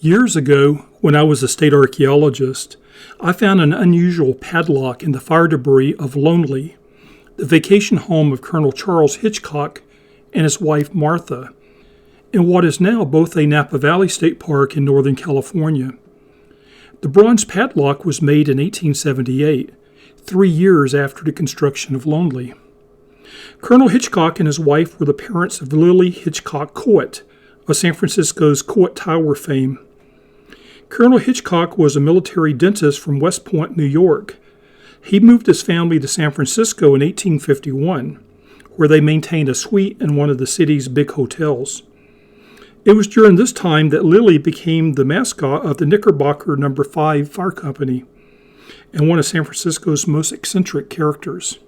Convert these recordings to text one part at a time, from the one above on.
Years ago, when I was a state archaeologist, I found an unusual padlock in the fire debris of Lillie, the vacation home of Colonel Charles Hitchcock and his wife Martha, in what is now both a Napa Valley State Park in Northern California. The bronze padlock was made in 1878, 3 years after the construction of Lillie. Colonel Hitchcock and his wife were the parents of Lillie Hitchcock Coit, of San Francisco's Coit Tower fame. Colonel Hitchcock was a military dentist from West Point, New York. He moved his family to San Francisco in 1851, where they maintained a suite in one of the city's big hotels. It was during this time that Lillie became the mascot of the Knickerbocker No. 5 Fire Company and one of San Francisco's most eccentric characters.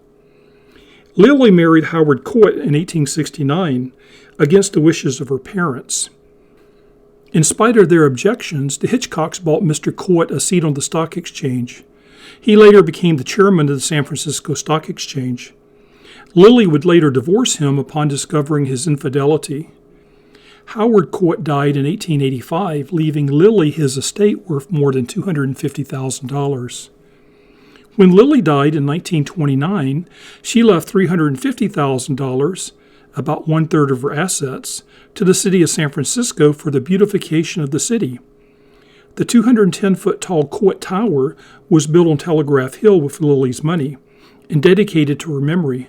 Lillie married Howard Coit in 1869 against the wishes of her parents. In spite of their objections, the Hitchcocks bought Mr. Coit a seat on the stock exchange. He later became the chairman of the San Francisco Stock Exchange. Lillie would later divorce him upon discovering his infidelity. Howard Coit died in 1885, leaving Lillie his estate worth more than $250,000. When Lillie died in 1929, she left $350,000, about one-third of her assets, to the city of San Francisco for the beautification of the city. The 210-foot-tall Coit Tower was built on Telegraph Hill with Lillie's money and dedicated to her memory.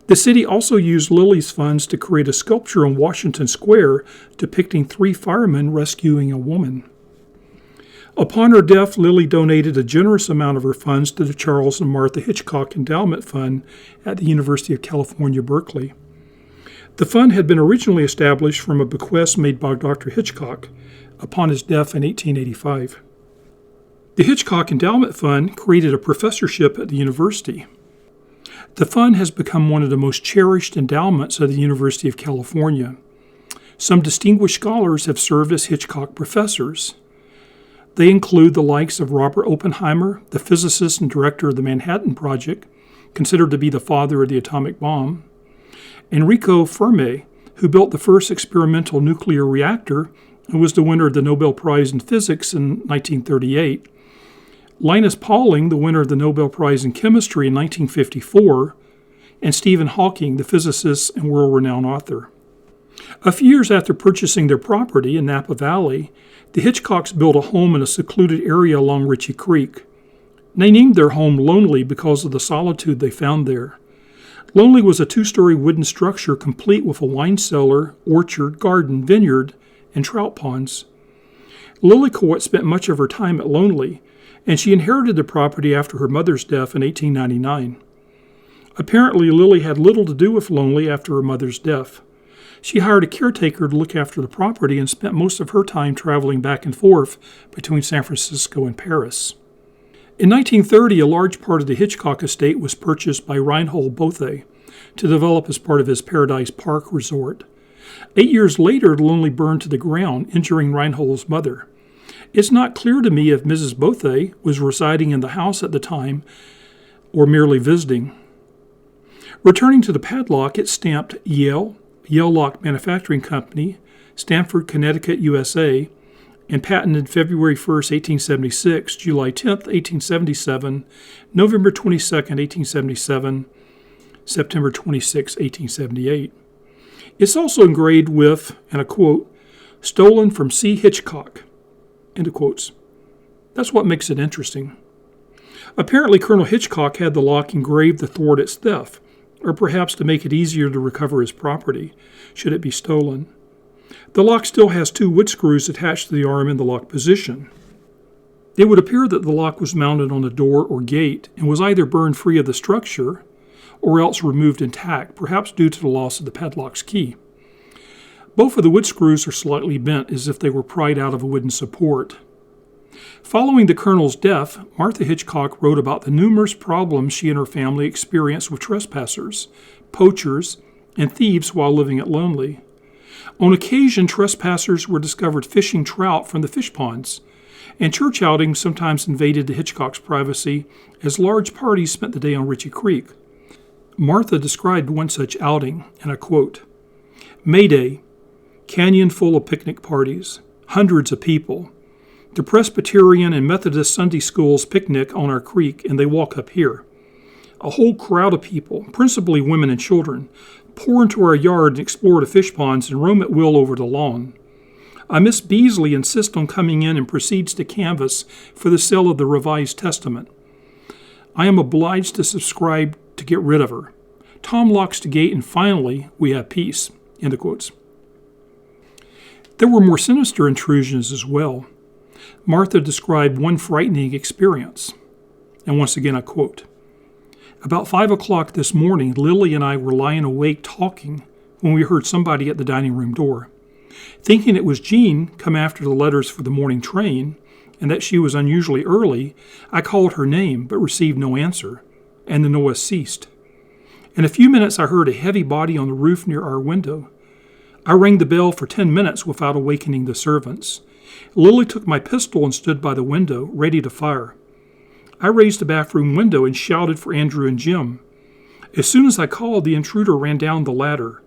The city also used Lillie's funds to create a sculpture on Washington Square depicting 3 firemen rescuing a woman. Upon her death, Lillie donated a generous amount of her funds to the Charles and Martha Hitchcock Endowment Fund at the University of California, Berkeley. The fund had been originally established from a bequest made by Dr. Hitchcock upon his death in 1885. The Hitchcock Endowment Fund created a professorship at the university. The fund has become one of the most cherished endowments of the University of California. Some distinguished scholars have served as Hitchcock professors. They include the likes of Robert Oppenheimer, the physicist and director of the Manhattan Project, considered to be the father of the atomic bomb, Enrico Fermi, who built the first experimental nuclear reactor and was the winner of the Nobel Prize in Physics in 1938, Linus Pauling, the winner of the Nobel Prize in Chemistry in 1954, and Stephen Hawking, the physicist and world-renowned author. A few years after purchasing their property in Napa Valley, the Hitchcocks built a home in a secluded area along Ritchie Creek. They named their home Lillie because of the solitude they found there. Lillie was a 2-story wooden structure complete with a wine cellar, orchard, garden, vineyard, and trout ponds. Lillie Coit spent much of her time at Lillie, and she inherited the property after her mother's death in 1899. Apparently, Lillie had little to do with Lillie after her mother's death. She hired a caretaker to look after the property and spent most of her time traveling back and forth between San Francisco and Paris. In 1930, a large part of the Hitchcock estate was purchased by Reinhold Bothe to develop as part of his Paradise Park resort. 8 years later, Lillie burned to the ground, injuring Reinhold's mother. It's not clear to me if Mrs. Bothe was residing in the house at the time or merely visiting. Returning to the padlock, it's stamped Yale Lock Manufacturing Company, Stamford, Connecticut, USA, and patented February 1, 1876, July 10, 1877, November 22, 1877, September 26, 1878. It's also engraved with, and a quote, "Stolen from C. Hitchcock," end of quotes. That's what makes it interesting. Apparently, Colonel Hitchcock had the lock engraved to thwart its theft, or perhaps to make it easier to recover his property, should it be stolen. The lock still has 2 wood screws attached to the arm in the lock position. It would appear that the lock was mounted on a door or gate and was either burned free of the structure or else removed intact, perhaps due to the loss of the padlock's key. Both of the wood screws are slightly bent as if they were pried out of a wooden support. Following the colonel's death, Martha Hitchcock wrote about the numerous problems she and her family experienced with trespassers, poachers, and thieves while living at Lillie. On occasion, trespassers were discovered fishing trout from the fish ponds, and church outings sometimes invaded the Hitchcock's privacy as large parties spent the day on Ritchie Creek. Martha described one such outing, and I quote, "May Day, canyon full of picnic parties. hundreds of people. The Presbyterian and Methodist Sunday schools picnic on our creek, and they walk up here. A whole crowd of people, principally women and children, pour into our yard and explore the fish ponds and roam at will over the lawn. Miss Beasley insists on coming in and proceeds to canvass for the sale of the Revised Testament. I am obliged to subscribe to get rid of her. Tom locks the gate, and finally we have peace." End of quotes. There were more sinister intrusions as well. Martha described one frightening experience. And once again I quote, "About 5 o'clock this morning, Lillie and I were lying awake talking when we heard somebody at the dining room door. Thinking it was Jean come after the letters for the morning train, and that she was unusually early, I called her name but received no answer, and the noise ceased. In a few minutes I heard a heavy body on the roof near our window. I rang the bell for 10 minutes without awakening the servants. Lillie took my pistol and stood by the window, ready to fire. I raised the bathroom window and shouted for Andrew and Jim. As soon as I called, the intruder ran down the ladder.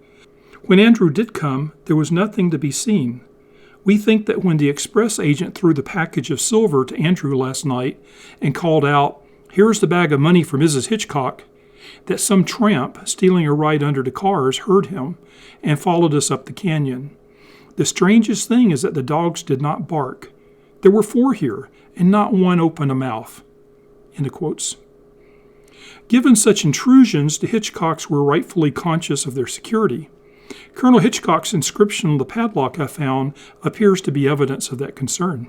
When Andrew did come, there was nothing to be seen. We think that when the express agent threw the package of silver to Andrew last night and called out, 'Here's the bag of money for Mrs. Hitchcock,' that some tramp stealing a ride under the cars heard him and followed us up the canyon. The strangest thing is that the dogs did not bark. There were 4 here, and not one opened a mouth." End of quotes. Given such intrusions, the Hitchcocks were rightfully conscious of their security. Colonel Hitchcock's inscription on the padlock I found appears to be evidence of that concern.